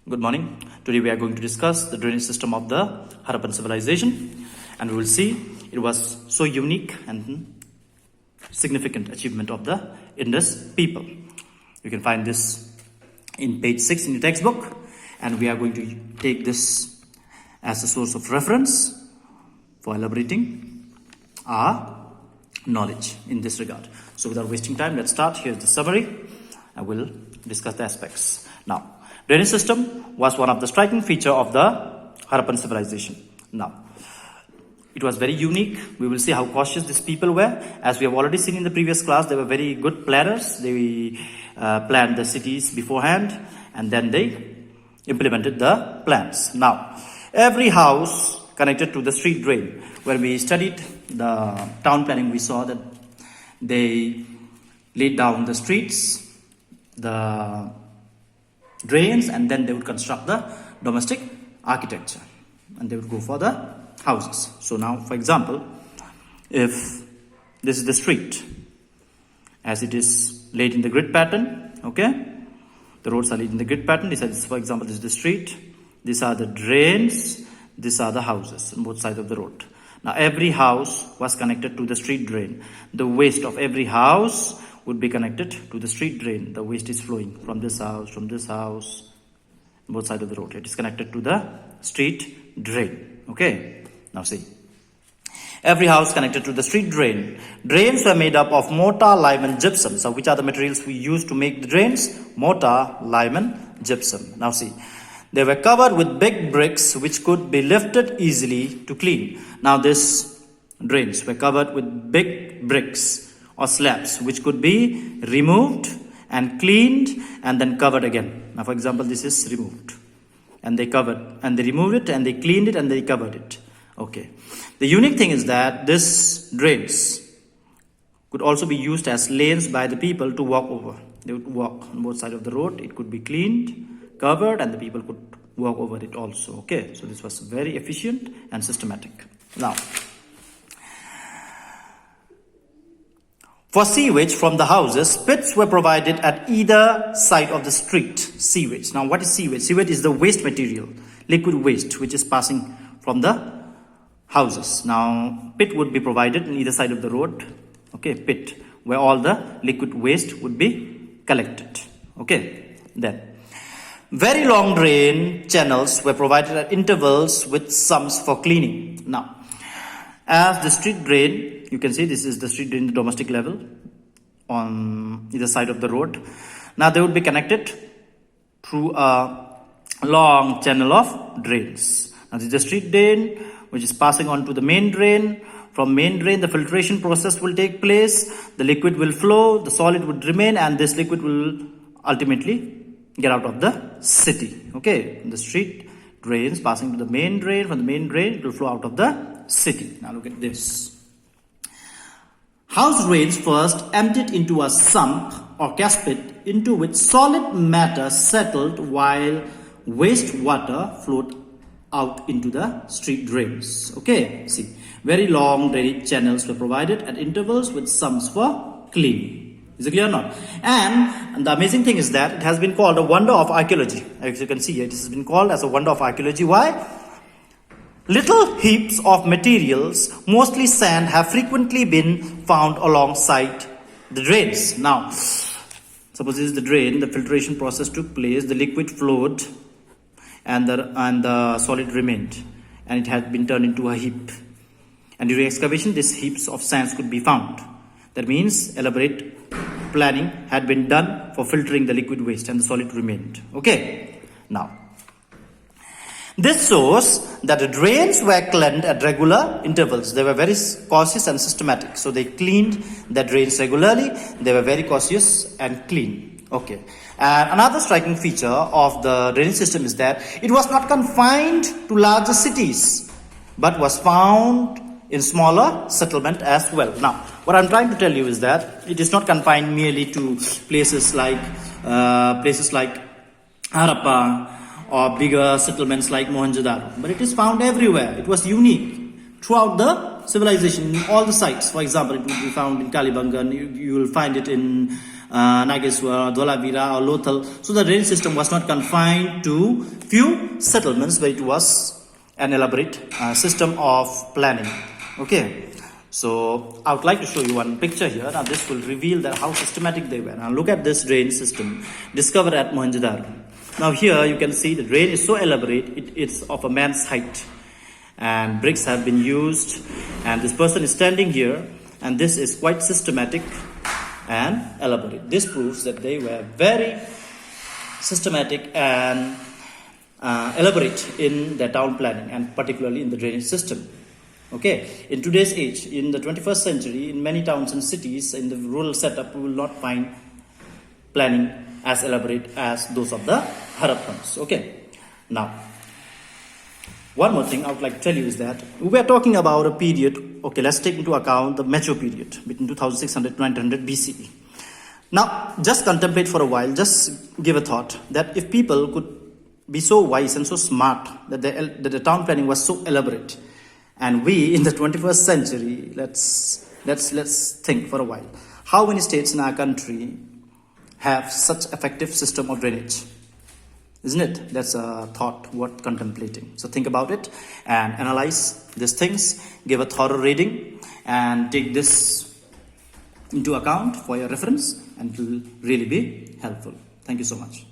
Good morning. Today we are going to discuss the drainage system of the Harappan civilization, and we will see it was so unique and significant achievement of the Indus people. You can find this in page 6 in your textbook, and we are going to take this as a source of reference for elaborating our knowledge in this regard. So without wasting time, let's start. Here's the summary. I will discuss the aspects. Now, drainage system was one of the striking feature of the Harappan civilization. Now, it was very unique. We will see how cautious these people were. As we have already seen in the previous class, they were very good planners. They planned the cities beforehand, and then they implemented the plans. Now, every house connected to the street drain. When we studied the town planning, we saw that they laid down the streets, the drains, and then they would construct the domestic architecture, and they would go for the houses. So now, for example, if this is the street as it is laid in the grid pattern, okay, the roads are laid in the grid pattern. This is, for example, this is the street, these are the drains, these are the houses on both sides of the road. Now every house was connected to the street drain. The waste of every house would be connected to the street drain. The waste is flowing from this house, both sides of the road. It is connected to the street drain. Okay. Now see. Every house connected to the street drain. Drains were made up of mortar, lime, and gypsum. So which are the materials we use to make the drains? Mortar, lime, and gypsum. Now see. They were covered with big bricks which could be lifted easily to clean. Now these drains were covered with big bricks or slabs which could be removed and cleaned and then covered again. Now for example, this is removed and they covered and they removed it and they cleaned it and they covered it. Okay. The unique thing is that this drains could also be used as lanes by the people to walk over. They would walk on both sides of the road. It could be cleaned, covered, and the people could walk over it also. Okay. So this was very efficient and systematic. Now, for sewage from the houses, pits were provided at either side of the street. Sewage. Now, what is sewage? Sewage is the waste material, liquid waste, which is passing from the houses. Now, pit would be provided on either side of the road. Okay, pit, where all the liquid waste would be collected. Okay, then. Very long drain channels were provided at intervals with sumps for cleaning. Now, as the street drain, you can see this is the street drain, the domestic level on either side of the road. Now they would be connected through a long channel of drains. Now this is the street drain which is passing on to the main drain. From main drain, the filtration process will take place. The liquid will flow, the solid would remain, and this liquid will ultimately get out of the city. Okay, the street drains passing to the main drain. From the main drain, it will flow out of the city. Now look at this. House drains first emptied into a sump or caspit into which solid matter settled while waste water flowed out into the street drains. Okay, see, very long drainage channels were provided at intervals with sumps for cleaning. Is it clear or not? And the amazing thing is that it has been called a wonder of archaeology. As you can see here, it has been called as a wonder of archaeology. Why? Little heaps of materials, mostly sand, have frequently been found alongside the drains. Now, suppose this is the drain, the filtration process took place, the liquid flowed, and the solid remained, and it had been turned into a heap. And during excavation, these heaps of sands could be found. That means elaborate planning had been done for filtering the liquid waste, and the solid remained. Okay, now. This shows that the drains were cleaned at regular intervals. They were very cautious and systematic. So they cleaned the drains regularly. They were very cautious and clean. Okay. And another striking feature of the drainage system is that it was not confined to larger cities, but was found in smaller settlement as well. Now, what I'm trying to tell you is that it is not confined merely to places like Harappa, or bigger settlements like Mohenjo-daro. But it is found everywhere. It was unique throughout the civilization, in all the sites. For example, it would be found in Kalibangan. You will find it in Nageswar, Dholavira or Lothal. So the drainage system was not confined to few settlements, but it was an elaborate system of planning. Okay. So I would like to show you one picture here. Now this will reveal that how systematic they were. Now look at this drain system discovered at Mohenjo-daro. Now here you can see the drain is so elaborate, it's of a man's height. And bricks have been used. And this person is standing here. And this is quite systematic and elaborate. This proves that they were very systematic and elaborate in their town planning, and particularly in the drainage system. Okay, in today's age, in the 21st century, in many towns and cities, in the rural setup, we will not find planning as elaborate as those of the Harappans. Okay, now, one more thing I would like to tell you is that we are talking about a period, okay, let's take into account the Mecho period between 2600 to 900 BCE. Now, just contemplate for a while, just give a thought that if people could be so wise and so smart that the town planning was so elaborate, and we in the 21st century, let's think for a while. How many states in our country have such effective system of drainage? Isn't it? That's a thought worth contemplating. So think about it and analyze these things, give a thorough reading, and take this into account for your reference, and it will really be helpful. Thank you so much.